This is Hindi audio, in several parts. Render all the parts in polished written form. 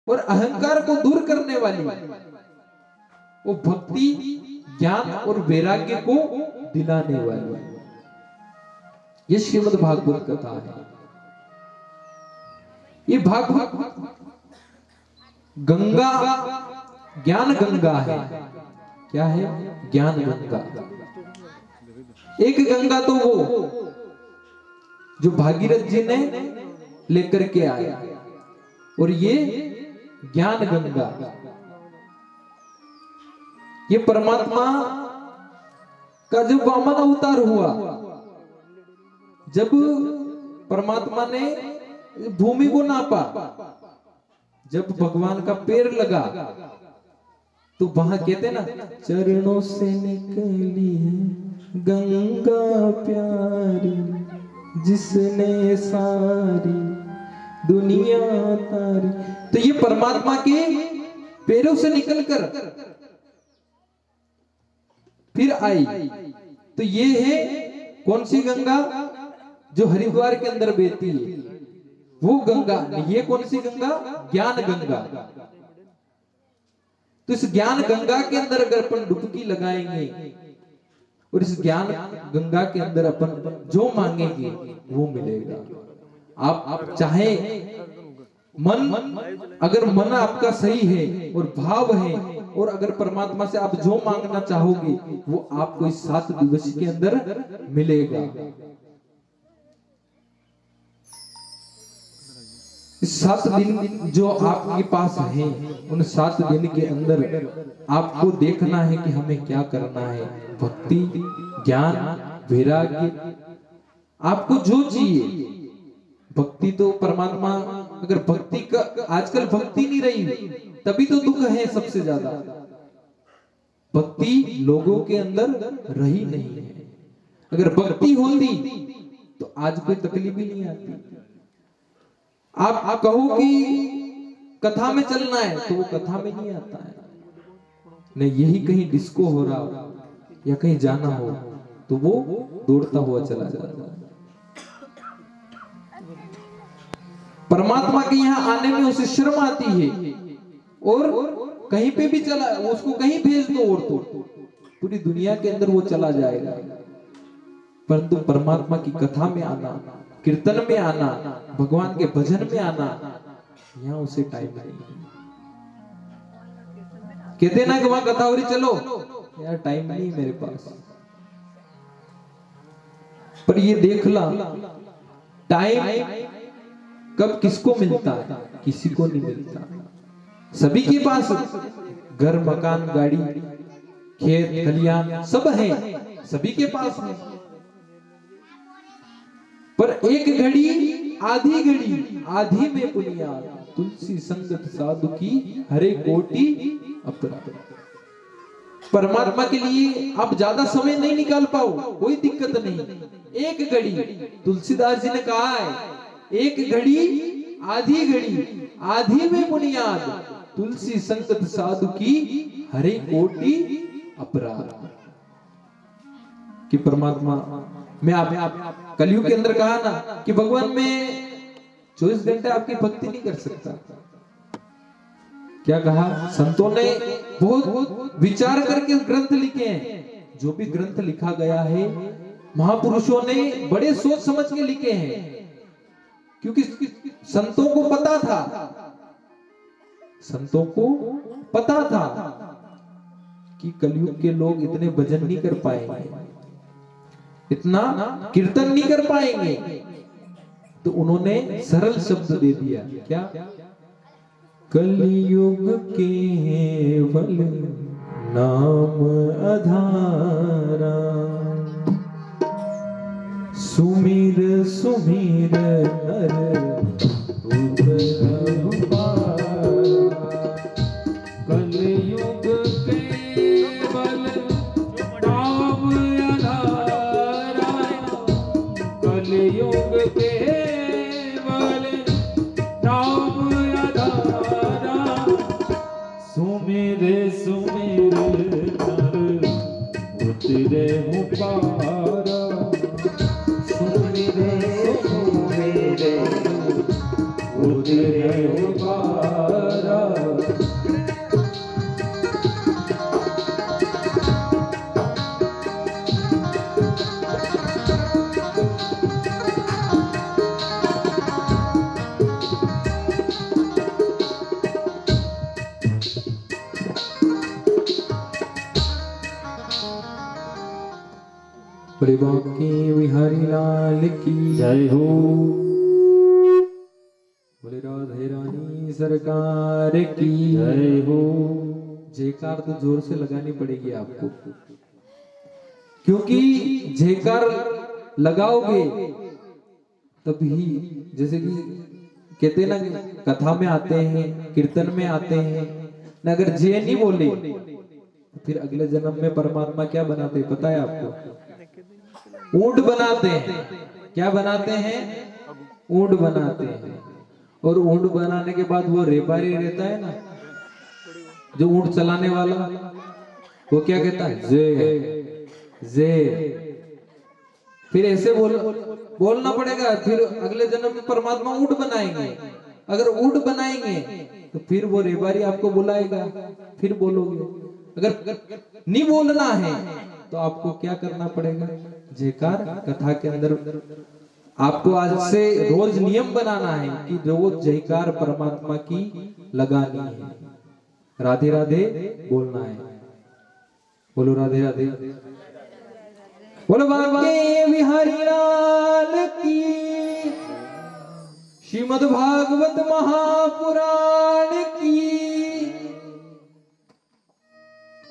और अहंकार को दूर करने वाली वो भक्ति ज्ञान और वैराग्य को दिलाने वाली ये श्रीमद् भागवत कथा है। ये भागवत गंगा ज्ञान गंगा है। क्या है? ज्ञान गंगा। एक गंगा तो वो जो भागीरथ जी ने लेकर के आए, और ये ज्ञान गंगा ये परमात्मा का जब वामन अवतार हुआ, जब परमात्मा ने भूमि को नापा, जब भगवान का पैर लगा तो वहां कहते ना, चरणों से निकली गंगा प्यारी जिसने सारी दुनिया तारी। तो ये परमात्मा के पैरों से निकलकर फिर आई। तो ये है कौन सी गंगा? जो हरिद्वार के अंदर बहती है वो गंगा। ये कौन सी गंगा? ज्ञान गंगा। तो इस ज्ञान गंगा के अंदर अगर अपन डुबकी लगाएंगे और इस ज्ञान गंगा के अंदर अपन जो मांगेंगे वो मिलेगा। आप चाहे मन, अगर मन आपका सही है और भाव है, और अगर परमात्मा से आप जो मांगना चाहोगे वो आपको इस 7 दिवस के अंदर मिलेगा। इस 7 दिन जो आपके पास हैं, उन 7 दिन के अंदर आपको देखना है कि हमें क्या करना है। भक्ति, ज्ञान, वैराग्य, आपको जो चाहिए। भक्ति तो परमात्मा, अगर भक्ति का आजकल भक्ति नहीं रही तभी तो दुख है सबसे ज्यादा। भक्ति लोगों के अंदर रही नहीं है। अगर भक्ति होती तो आज कोई तकलीफ ही नहीं आती। आप कहो कि कथा में चलना है तो वो कथा में नहीं आता है। नहीं, यही कहीं डिस्को हो रहा हो या कहीं जाना हो तो वो दौड़ता हुआ चला जाता है। परमात्मा के यहाँ आने में उसे शर्म आती है, और कहीं पे भी चला, उसको कहीं भेज दो और तो पूरी दुनिया के अंदर वो चला जाएगा। परंतु परमात्मा की कथा में आना, कीर्तन में आना, भगवान के भजन में आना, यहाँ उसे टाइम नहीं। कहते ना कि वहां कथा हो रही, चलो यार टाइम नहीं मेरे पास। पर ये देख ला, टाइम कब किसको मिलता है? किसी को नहीं मिलता। सभी के पास घर, मकान, गाड़ी, खेत, खलियान सब है, सभी के पास है। पर एक घड़ी, आधी घड़ी, आधी में बुनियाद, तुलसी संगत साधु की हरे कोटि अपराध। परमात्मा के लिए आप ज्यादा समय नहीं निकाल पाओ, कोई दिक्कत नहीं। एक घड़ी, तुलसीदास जी ने कहा है, एक घड़ी, आधी घड़ी, आधी में बुनियाद, तुलसी संगत साधु की हरे कोटि अपराध। कि परमात्मा में आप कलयुग के अंदर कहा ना कि भगवान में 24 घंटे आपकी भक्ति नहीं कर सकता। क्या कहा? संतों ने बहुत विचार करके ग्रंथ लिखे हैं। जो भी ग्रंथ लिखा गया है महापुरुषों ने बड़े सोच समझ के लिखे हैं, क्योंकि संतों को पता था, संतों को पता था कि कलयुग के लोग इतने भजन नहीं कर पाएंगे, इतना कीर्तन नहीं कर पाएंगे। तो उन्होंने सरल शब्द दे दिया। क्या? कलयुग केवल नाम आधारा, सुमिर सुमिर नर कलयुग केवल नाम आधारा, कलयुग केवल नाम आधारा, सुमिर सुमिर नर उतरे पारा, उतरे पारा। बोले बांके बिहारी लाल की जय हो। बोले राधे रानी सरकार की जय हो। जयकार तो जोर से लगानी पड़ेगी आपको, क्योंकि जयकार लगाओगे तभी, जैसे कि कहते हैं ना, कथा में आते हैं, कीर्तन में आते हैं ना, अगर जय नहीं बोले तो फिर अगले जन्म में परमात्मा क्या बनाते हैं पता है आपको? ऊंट बनाते हैं। क्या बनाते हैं? ऊंट बनाते हैं। और ऊंट बनाने के बाद वो रेपारी रहता है ना, जो ऊंट चलाने वाला, वो क्या कहता है? जय जय। फिर ऐसे बोलना पड़ेगा, फिर अगले जन्म में परमात्मा ऊंट बनाएंगे। अगर ऊंट बनाएंगे तो फिर वो रेबारी आपको बुलाएगा, फिर बोलोगे। अगर नहीं बोलना है तो आपको क्या करना पड़ेगा? जयकार कथा के अंदर आपको आज से रोज नियम बनाना है कि रोज जयकार परमात्मा की लगानी है, राधे राधे बोलना है। बोलो राधे राधे। बोलो बांके बिहारी लाल की, श्रीमद् भागवत महापुराण की।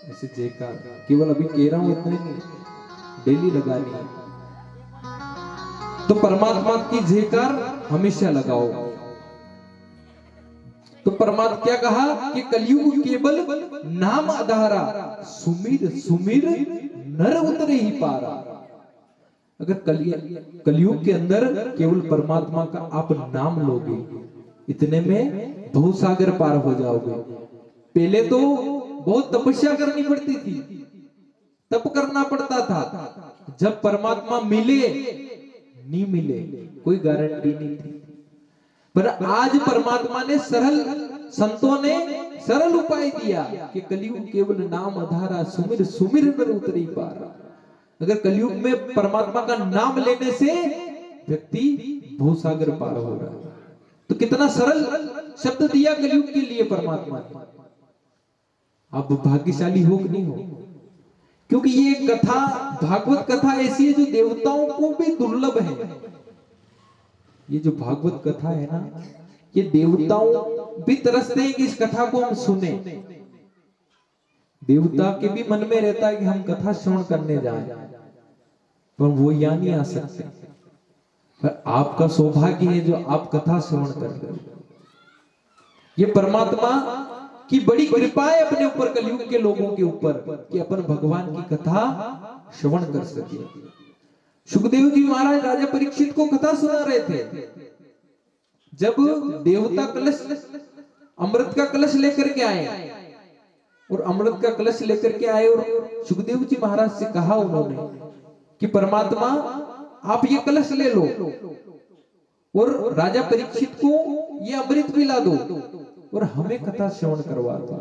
ऐसे जयकार केवल अभी कह रहा हूं, इतना ही नहीं, डेली लगानी है। तो परमात्मा की जयकार हमेशा लगाओ। तो परमात्मा क्या कहा कि कलयुग केवल नाम आधारा, सुमिर सुमिर नर उतरे ही पारा। अगर कलयुग के अंदर केवल परमात्मा का आप नाम लोगे, इतने में भवसागर पार हो जाओगे। पहले तो बहुत तपस्या करनी पड़ती थी, तप करना पड़ता था। जब परमात्मा मिले नहीं मिले कोई गारंटी नहीं थी। पर आज परमात्मा ने सरल, संतों ने सरल उपाय दिया कि कलयुग केवल नाम आधारा, सुमिर सुमिर नर उतरी पारा। अगर कलयुग में परमात्मा का नाम लेने से व्यक्ति भवसागर पार हो रहा है। तो कितना सरल शब्द दिया कलयुग के लिए परमात्मा ने। आप भाग्यशाली हो कि नहीं हो? क्योंकि ये कथा, भागवत कथा ऐसी है जो देवताओं को भी दुर्लभ है। ये जो भागवत कथा है ना, ये देवताओं भी तरसते हैं कि इस कथा को हम सुने। देवता के भी मन में रहता है कि हम कथा श्रवण करने जाएं, पर वो यहाँ नहीं आ सकते। पर आपका सौभाग्य है जो आप कथा श्रवण कर रहे हो। ये परमात्मा की बड़ी कृपा है अपने ऊपर, कलयुग के लोगों के ऊपर, कि अपन भगवान की कथा श्रवण कर सके। सुखदेव जी महाराज राजा परीक्षित को कथा सुना रहे थे। जब देवता कलश, अमृत का कलश लेकर के आए, और अमृत का कलश लेकर के आए, और सुखदेव जी महाराज से कहा उन्होंने कि परमात्मा आप ये कलश ले लो और राजा परीक्षित को ये अमृत पिला दो और हमें कथा श्रवण करवा दो।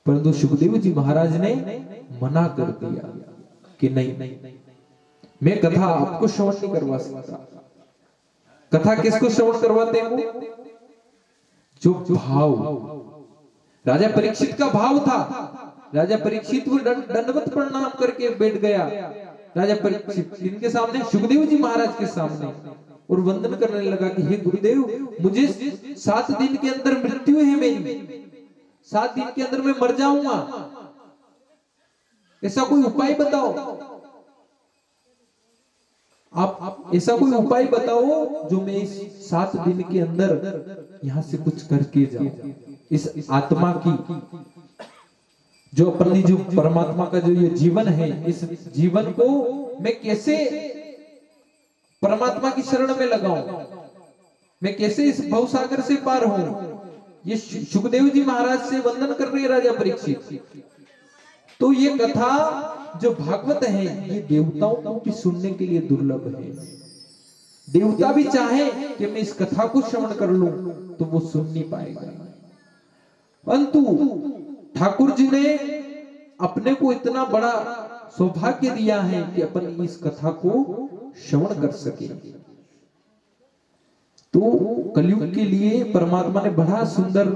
परंतु सुखदेव जी महाराज ने मना कर दिया कि नहीं, मैं कथा आपको श्रवण नहीं करवा सकता। कथा किसको श्रवण करवाते हैं? जो भाव, राजा परीक्षित का भाव था। राजा परीक्षित वो दंडवत प्रणाम करके बैठ गया। राजा परीक्षित इनके सामने, सुखदेव जी महाराज के सामने, और वंदन करने लगा कि हे गुरुदेव, मुझे 7 दिन के अंदर मृत्यु है मेरी, 7 दिन के अंदर मैं मर जाऊंगा, ऐसा कोई उपाय बताओ। आप ऐसा कोई उपाय बताओ जो मैं इस 7 दिन के अंदर यहां से कुछ करके जाऊं। इस आत्मा की, जो अपनी, जो परमात्मा का जो ये जीवन है, इस जीवन को मैं कैसे परमात्मा की शरण में लगाऊं, मैं कैसे इस भवसागर से पार हूं। ये सुखदेव जी महाराज से वंदन कर रहे राजा परीक्षित। तो ये कथा जो भागवत है, ये देवताओं को भी सुनने के लिए दुर्लभ है। देवता भी चाहे कि मैं इस कथा को श्रवण कर लूं तो वो सुन नहीं पाएगा। परंतु ठाकुर जी ने अपने को इतना बड़ा सौभाग्य दिया है कि अपन इस कथा को श्रवण कर सके। तो कलयुग के लिए परमात्मा ने बड़ा सुंदर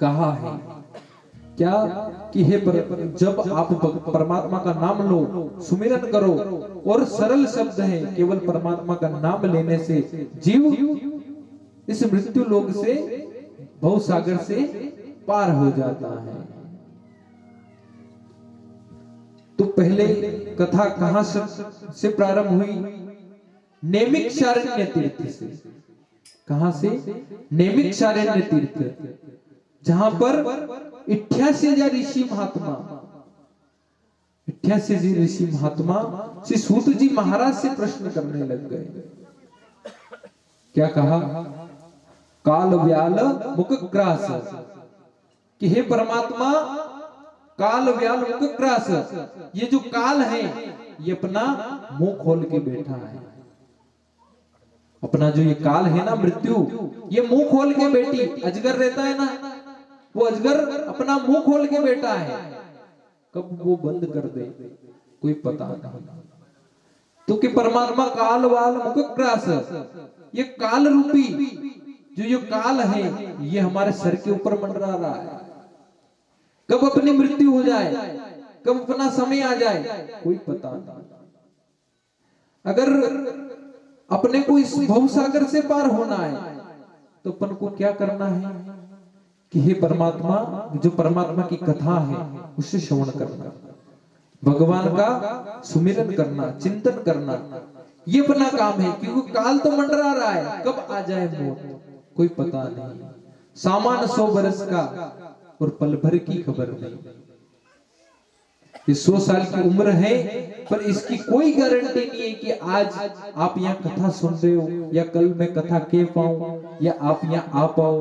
कहा है क्या कि हे जब आप परमात्मा का नाम लो, सुमिरन करो, और सरल शब्द है, केवल परमात्मा का नाम लेने से जीव इस मृत्यु लोक से, भवसागर से पार हो जाता है। तो पहले कथा कहां से प्रारंभ हुई? नैमिषारण्य तीर्थ से। कहां से? नैमिषारण्य तीर्थ, जहां पर 88,000 ऋषि महात्मा, 88 ऋषि महात्मा श्री सूत जी महाराज से प्रश्न करने लग गए। क्या कहा? काल व्याल मुख ग्रास, कि हे परमात्मा, काल व्याल मुख ग्रास, ये जो काल है ये अपना मुंह खोल के बैठा है। अपना जो ये काल है ना, मृत्यु, ये मुंह खोल के बैठी, अजगर रहता है ना, वो अजगर अपना मुंह खोल के बैठा है। कब वो बंद कर दे कोई पता नहीं। तो कि परमात्मा काल वाल मुख ग्रास, ये काल रूपी जो ये काल है ये हमारे सर के ऊपर मंडरा रहा है। कब अपनी मृत्यु हो जाए, कब अपना समय आ जाए, कोई पता नहीं। अगर अपने को इस भवसागर से पार होना है तो अपन को क्या करना है कि हे परमात्मा, जो परमात्मा की कथा है उससे श्रवण करना, भगवान का सुमिरन करना, चिंतन करना, ये अपना काम है। क्योंकि काल तो मंडरा रहा है, कब आ जाए मौत कोई पता नहीं। सामान 100 बरस का और पल भर की खबर नहीं। ये 100 साल की उम्र है, पर इसकी कोई गारंटी नहीं है कि आज आप यहाँ कथा सुन रहे हो या कल मैं कथा कह पाऊं या आप यहाँ आ पाओ,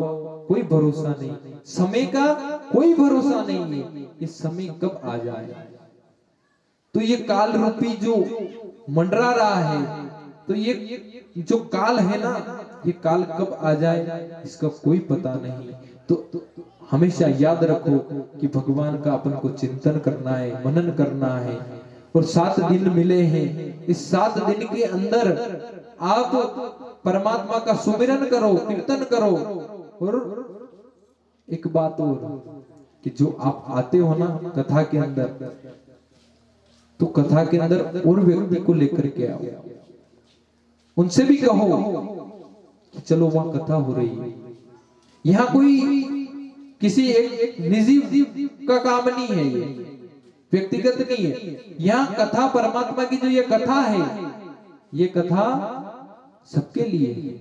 कोई भरोसा नहीं। समय का कोई भरोसा नहीं है, ये समय कब आ जाए। तो ये काल रूपी जो मंडरा रहा है, तो ये जो काल है ना, ये काल कब आ जाए इसका कोई पता नहीं। तो हमेशा याद रखो कि भगवान का अपन को चिंतन करना है, मनन करना है। और 7 दिन मिले हैं, इस 7 दिन के अंदर आप परमात्मा का सुमिरन करो, कीर्तन करो। और एक बात और, कि जो आप आते हो ना कथा के अंदर, तो कथा के अंदर और व्यक्ति को लेकर के आओ, उनसे भी कहो कि चलो वहां कथा हो रही है। यहाँ कोई किसी एक निजी का काम नहीं है, ये व्यक्तिगत नहीं है। यहाँ कथा परमात्मा की जो ये कथा है, ये कथा सबके लिए है।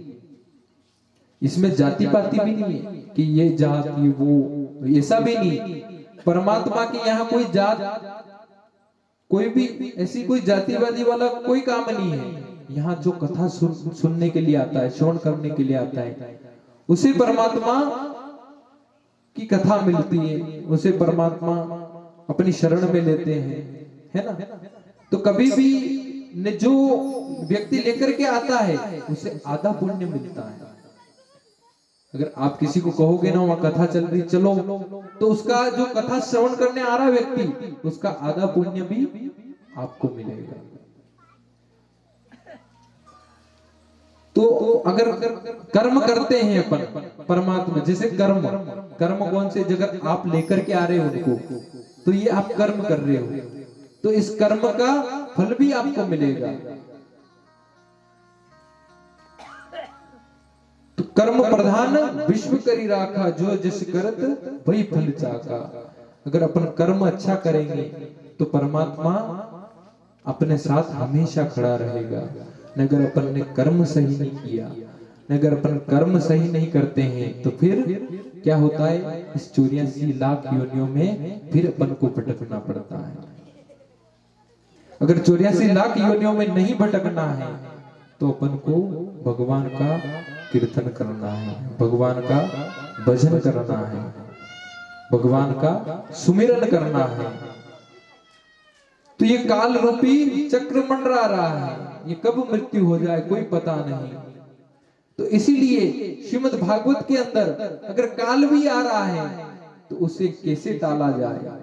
इसमें जाति पाति भी नहीं है कि ये जाति वो, ऐसा भी नहीं। परमात्मा की यहाँ कोई जात, कोई भी ऐसी कोई जातिवादी वाला कोई काम नहीं है। यहाँ जो कथा सुनने के लिए आता है, श्रवण करने के लिए आता है, उसे परमात्मा की कथा मिलती है, उसे परमात्मा अपनी शरण में लेते हैं, है ना। तो कभी भी जो व्यक्ति लेकर के आता है उसे आधा पुण्य मिलता है। अगर आप किसी को कहोगे ना वहां कथा चल रही चलो, तो उसका जो कथा श्रवण करने आ रहा व्यक्ति, उसका आधा पुण्य भी आपको मिलेगा। तो अगर कर्म करते हैं अपन परमात्मा, जैसे कर्म कौन से जगह आप लेकर के आ रहे हो उनको, तो ये आप कर्म कर रहे हो, तो इस कर्म का फल भी आपको मिलेगा। तो कर्म प्रधान विश्व करी राखा, जो जिस करत वही फल चाका। अगर अपन कर्म अच्छा करेंगे तो परमात्मा अपने साथ हमेशा खड़ा रहेगा। अगर अपन ने कर्म सही नहीं किया, अगर अपन कर्म सही नहीं करते हैं, तो फिर क्या होता है, इस 84 लाख योनियों में फिर अपन को भटकना पड़ता है। अगर 84 लाख योनियों में नहीं भटकना है तो अपन को भगवान का कीर्तन करना है, भगवान का भजन करना है, भगवान का सुमिरन करना है। तो ये काल रूपी चक्र मंडरा रहा है, ये कब मृत्यु हो जाए कोई पता नहीं। तो इसीलिए श्रीमद् भागवत के अंदर अगर काल भी आ रहा है तो उसे कैसे टाला जाए,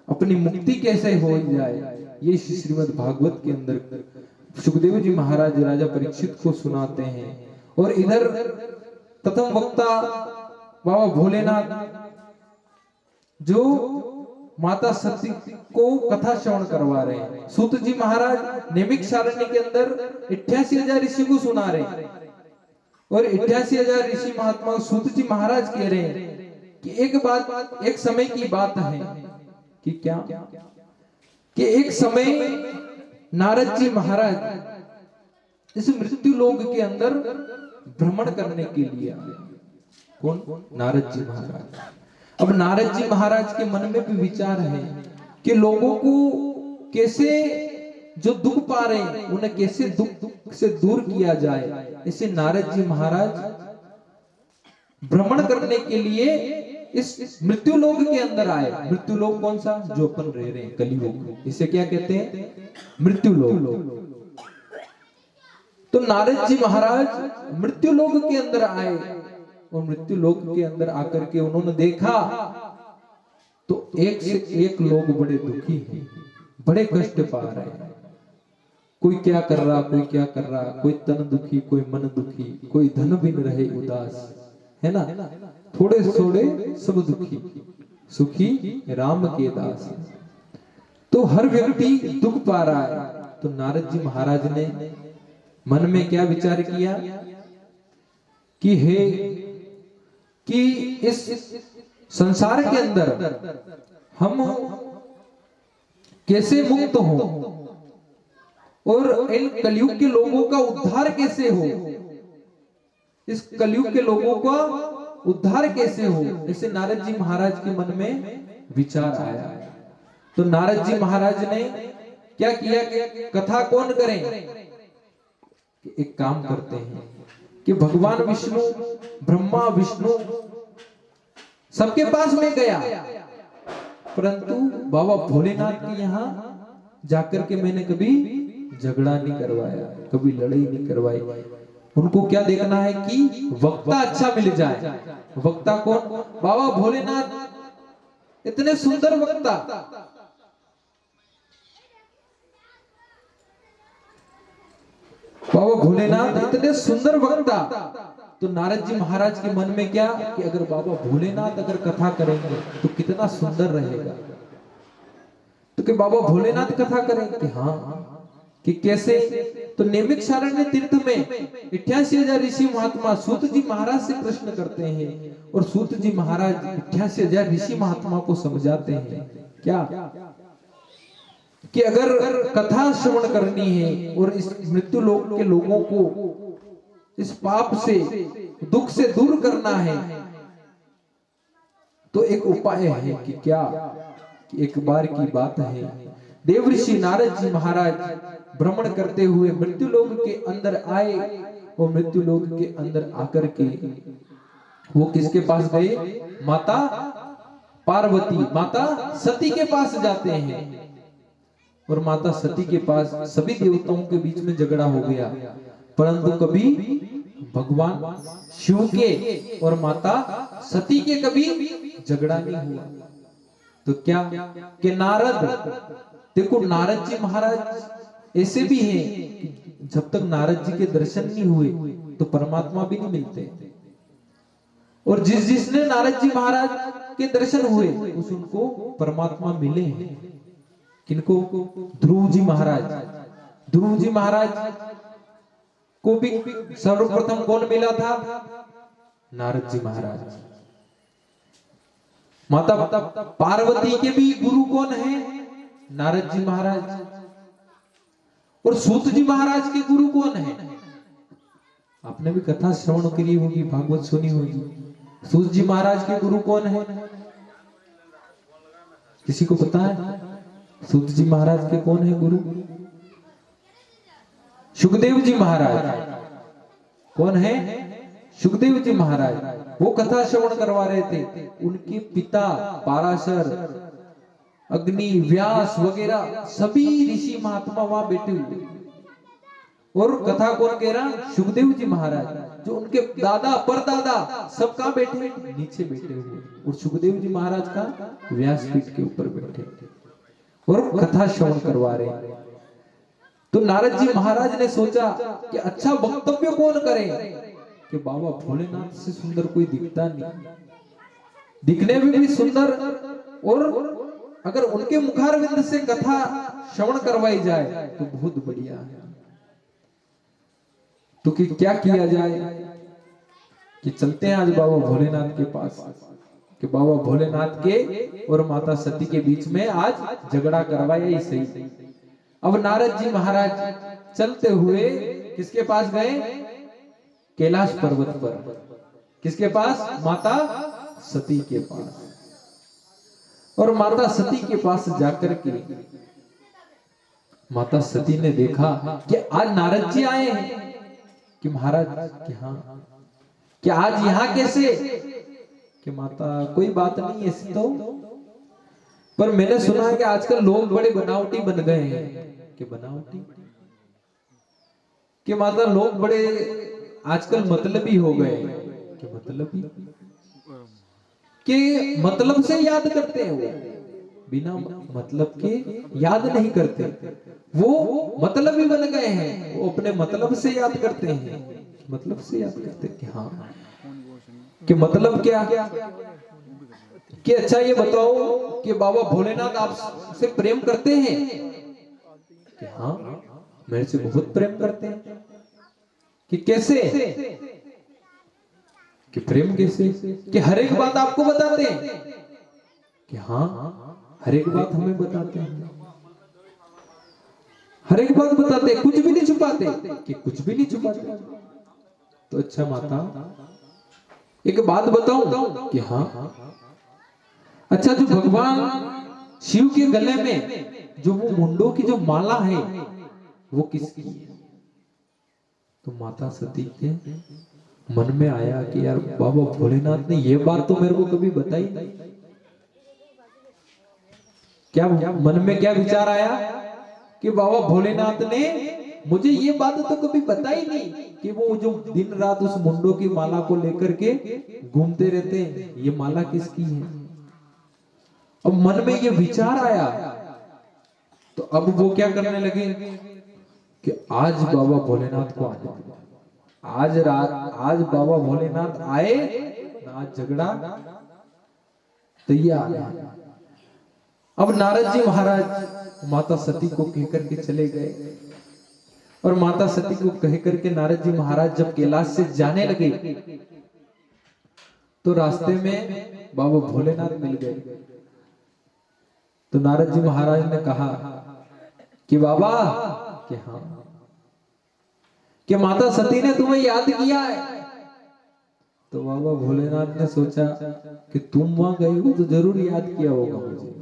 अपनी मुक्ति कैसे हो जाए, ये श्रीमद् भागवत के अंदर सुखदेव जी महाराज राजा परीक्षित को सुनाते हैं। और इधर प्रथम वक्ता बाबा भोलेनाथ जो माता सती को कथा श्रवण करवा रहे हैं। सूत जी महाराज नैमिषारण्य के अंदर 88,000 ऋषि को सुना रहे हैं और 88,000 ऋषि महात्मा सूत जी महाराज कह रहे हैं कि एक समय की बात है कि क्या कि एक समय नारद जी महाराज इस मृत्यु लोक के अंदर भ्रमण करने के लिए आए। कौन? नारद जी महाराज। अब नारद जी महाराज के मन में भी विचार है कि लोगों को कैसे जो दुख पा रहे हैं उन्हें कैसे दुख से दूर किया जाए। इसे नारद जी महाराज भ्रमण करने के लिए इस मृत्यु लोक के अंदर आए। मृत्यु लोक कौन सा? जो अपन रह रहे हैं कलियुग, इसे क्या कहते हैं? मृत्यु लोक। तो नारद जी महाराज मृत्यु लोक के अंदर आए और मृत्यु लोक के अंदर आकर के उन्होंने देखा तो एक से एक लोग बड़े दुखी हैं, बड़े कष्ट पा रहे हैं। कोई क्या कर रहा, कोई क्या कर रहा, कोई तन दुखी, कोई मन दुखी, कोई धन बिन रहे उदास, है ना? थोड़े थोड़े सब दुखी, सुखी राम के दास। तो हर व्यक्ति दुख पा रहा है। तो नारद जी महाराज ने मन में क्या विचार किया कि हे कि इस संसार के अंदर हम कैसे मुक्त हो और इन कलयुग के लोगों का उद्धार कैसे हो, इस कलयुग के लोगों का उद्धार कैसे हो। ऐसे नारद जी महाराज के मन में विचार आया। तो नारद जी महाराज ने क्या किया कि कथा कौन करें? एक काम करते हैं कि भगवान विष्णु, ब्रह्मा विष्णु सबके पास में गया, परंतु बाबा भोलेनाथ के यहाँ जाकर के मैंने कभी झगड़ा नहीं करवाया, कभी लड़ाई नहीं करवाई। उनको क्या देखना है कि वक्ता अच्छा मिल जाए। वक्ता कौन? बाबा भोलेनाथ इतने सुंदर वक्ता। बाबा भोलेनाथ इतने सुंदर वक्ता। तो नारद जी महाराज के मन में क्या कि अगर बाबा भोलेनाथ अगर कथा करेंगे तो कितना सुंदर रहेगा। तो कि बाबा भोलेनाथ कथा करेंगे कि हाँ, कि कैसे? तो नैमिषारण्य तीर्थ में 88,000 ऋषि महात्मा सूत जी महाराज से प्रश्न करते हैं और सूत जी महाराज 88,000 ऋषि महात्मा को समझाते हैं क्या कि अगर कथा श्रवण करनी है और इस मृत्यु लोक के लोगों को इस पाप से, दुख से दूर करना है तो एक उपाय है कि क्या कि एक बार की बात है, देवऋषि नारद जी महाराज भ्रमण करते हुए मृत्यु लोक के अंदर आए और मृत्यु लोक के अंदर आकर के वो किसके पास गए? माता पार्वती, माता सती के पास जाते हैं। और माता सती के पास सभी देवताओं के बीच में झगड़ा हो गया, परंतु कभी भगवान शिव के और माता सती के कभी झगड़ा नहीं हुआ। तो क्या कि नारद, देखो नारद जी महाराज ऐसे भी हैं कि जब तक नारद जी के दर्शन नहीं हुए तो परमात्मा भी नहीं मिलते। और जिसने नारद जी महाराज के दर्शन हुए उनको परमात्मा मिले हैं। किनको? ध्रुव जी महाराज। ध्रुव जी महाराज को भी सर्वप्रथम कौन मिला था? नारद जी महाराज। माता पार्वती के भी गुरु कौन है? नारद जी महाराज। और सूत जी महाराज के गुरु कौन है? आपने भी कथा श्रवण करी होगी, भागवत सुनी होगी। सूत जी महाराज के गुरु कौन है? किसी को पता है? सूत जी महाराज के कौन है गुरु? सुखदेव जी महाराज। कौन है? सुखदेव जी महाराज। वो कथा श्रवण करवा रहे थे। उनके पिता पाराशर, अग्नि, व्यास वगैरह सभी ऋषि महात्मा वहां बैठे हुए। और कथा कौन कह रहा? सुखदेव जी महाराज। जो उनके दादा परदादा सब कहां बैठे? नीचे बैठे हुए। और सुखदेव जी महाराज का व्यासपीठ के ऊपर बैठे और कथा श्रवण करवा रहे। तो नारद जी महाराज ने सोचा कि अच्छा वक्तव्य कौन करे कि बाबा भोलेनाथ से सुंदर कोई दिखता नहीं, दिखने में भी सुंदर और अगर उनके मुखारविंद से कथा श्रवण करवाई जाए तो बहुत बढ़िया है। तो कि क्या किया जाए कि चलते हैं आज बाबा भोलेनाथ के पास, कि बाबा भोलेनाथ के और माता सती के बीच में आज झगड़ा करवाया ही सही। अब नारद जी महाराज चलते हुए किसके पास गए? कैलाश पर्वत पर। किसके पास? माता सती के पास। और माता सती के पास जाकर के माता सती ने देखा कि आज नारद जी आए हैं। कि महाराज कि हाँ, कि आज यहाँ कैसे? कि माता कोई बात नहीं ऐसी तो, पर मैंने सुना है कि आजकल लोग बड़े बनावटी बन गए हैं। कि बनावटी? कि माता लोग बड़े आजकल मतलबी हो गए। कि मतलबी? कि मतलब से याद करते हैं, वो बिना मतलब के याद नहीं करते। वो मतलबी बन गए हैं, वो अपने मतलब से याद करते हैं। मतलब से याद करते हैं कि हाँ, कि मतलब क्या? कि अच्छा ये बताओ कि बाबा भोलेनाथ आपसे प्रेम करते हैं? कि हाँ, मेरे से बहुत प्रेम करते हैं। कि कैसे? कि प्रेम कैसे? कि हर एक बात आपको बताते हैं? कि हाँ, हर एक बात हमें बताते हैं, हर एक बात बताते हैं, कुछ भी नहीं छुपाते। कि कुछ भी नहीं छुपाते। तो अच्छा माता एक बात बताऊं? कि हाँ। अच्छा, जो भगवान शिव के गले में जो वो मुंडों की जो माला है वो किसकी है? तो माता सती के मन में आया कि यार बाबा भोलेनाथ ने ये बात तो मेरे को कभी बताई नहीं। क्या मन में क्या विचार आया कि बाबा भोलेनाथ ने मुझे ये बात तो कभी बताई नहीं कि वो जो दिन रात उस मुंडों की माला को लेकर के घूमते रहते हैं, ये माला किसकी है? अब मन में ये विचार आया तो अब वो क्या करने लगे कि आज बाबा भोलेनाथ को आने दो। आज रात, आज बाबा भोलेनाथ आए ना, आज झगड़ा तैयार है। अब नारद जी महाराज माता सती को कहकर के चले गए। और माता सती को कहकर के नारद जी महाराज जब कैलाश से जाने लगे तो रास्ते में बाबा भोलेनाथ मिल गए। तो नारद जी महाराज ने कहा कि बाबा, कि हाँ, कि माता सती ने तुम्हें याद किया है। तो बाबा भोलेनाथ ने सोचा कि तुम वहां गई हो तो जरूर याद किया होगा मुझे,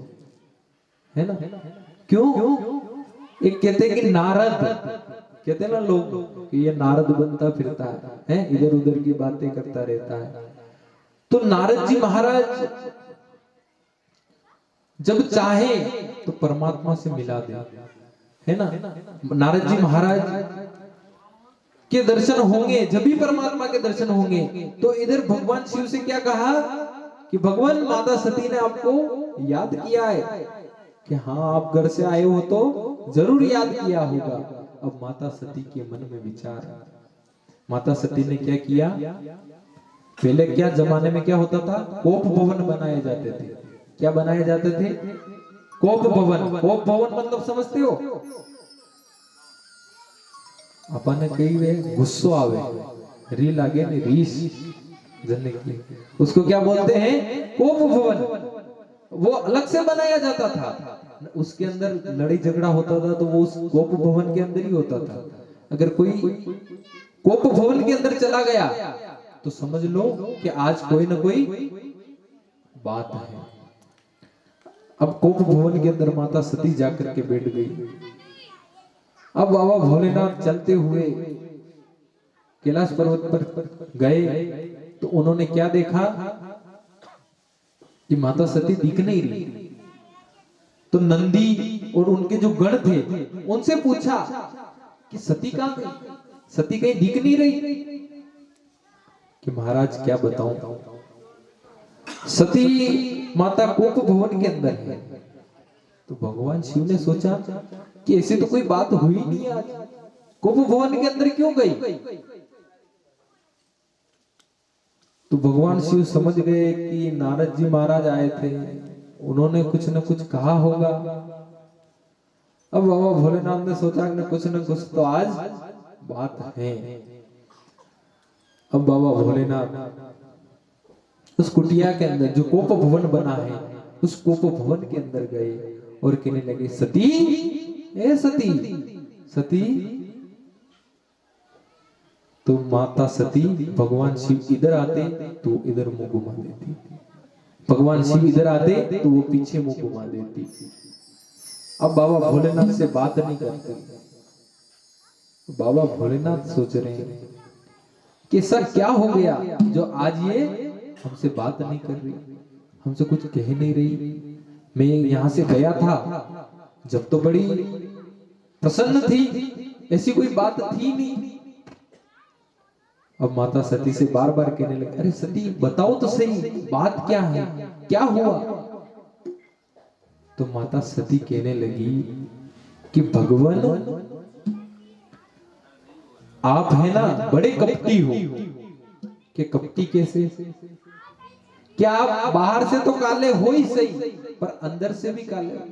है ना? क्यों? एक कहते कि नारद, कहते ना लोग कि ये नारद बनता फिरता है, इधर उधर की बातें करता रहता है। तो नारद जी महाराज जब चाहे तो परमात्मा से मिला दे, है ना? नारद जी महाराज के दर्शन होंगे, जब भी परमात्मा के दर्शन होंगे। तो इधर भगवान शिव से क्या कहा कि भगवान माता सती ने आपको याद किया है कि हाँ, आप घर से आए हो तो जरूर याद किया होगा। अब माता सती के मन में विचार, माता सती ने क्या किया? पहले क्या जमाने में क्या होता था? कोप भवन बनाए जाते थे। क्या बनाए जाते थे? कोप भवन। कोप भवन मतलब समझते हो? अपन कई वे गुस्सो आवे, री लागे ने रीस जनने की, उसको क्या बोलते हैं? कोप भवन। वो अलग से बनाया जाता था, उसके अंदर लड़ाई झगड़ा होता था तो वो उस कोप भवन के अंदर ही होता था। अगर कोई कोप भवन के अंदर चला गया तो समझ लो कि आज कोई ना कोई बात है। अब कोप भवन के अंदर माता सती जाकर के बैठ गई। अब बाबा भोलेनाथ चलते हुए कैलाश पर्वत पर गए तो उन्होंने क्या देखा कि माता सती दिख नहीं रही। तो नंदी और उनके जो गण थे उनसे पूछा कि सती कहां गई? सती कहीं दिख नहीं रही। कि महाराज क्या बताऊं, सती माता कोप भवन के अंदर है। तो भगवान शिव ने सोचा कि ऐसी तो कोई बात हुई नहीं, आज कोप भवन के अंदर क्यों गई? तो भगवान शिव समझ गए कि नारद जी महाराज आए थे उन्होंने कुछ न कुछ कहा होगा। अब बाबा भोलेनाथ ने सोचा कि कुछ न कुछ तो आज बात है। अब बाबा भोलेनाथ उस कुटिया के अंदर जो कोप भवन बना है, उस कोप भवन के अंदर गए और कहने लगे, सती, ए सती, सती। तो माता सती, भगवान शिव इधर आते तो इधर मुंह घुमा देती, भगवान शिव इधर आते तो वो पीछे मुंह घुमा देती। अब बाबा भोलेनाथ से बात नहीं करते। बाबा भोलेनाथ सोच रहे हैं कि सर क्या हो गया जो आज ये हमसे बात नहीं कर रही, हमसे कुछ कह नहीं रही। मैं यहां से गया था जब तो बड़ी प्रसन्न थी, ऐसी कोई बात थी नहीं। अब माता सती से बार बार कहने लगे, अरे सती बताओ तो सही, बात क्या है, क्या हुआ। तो माता सती कहने लगी कि भगवान आप है ना बड़े कपटी हो। कि कपटी कैसे? क्या आप बाहर से तो काले हो ही सही, पर अंदर से भी काले हो।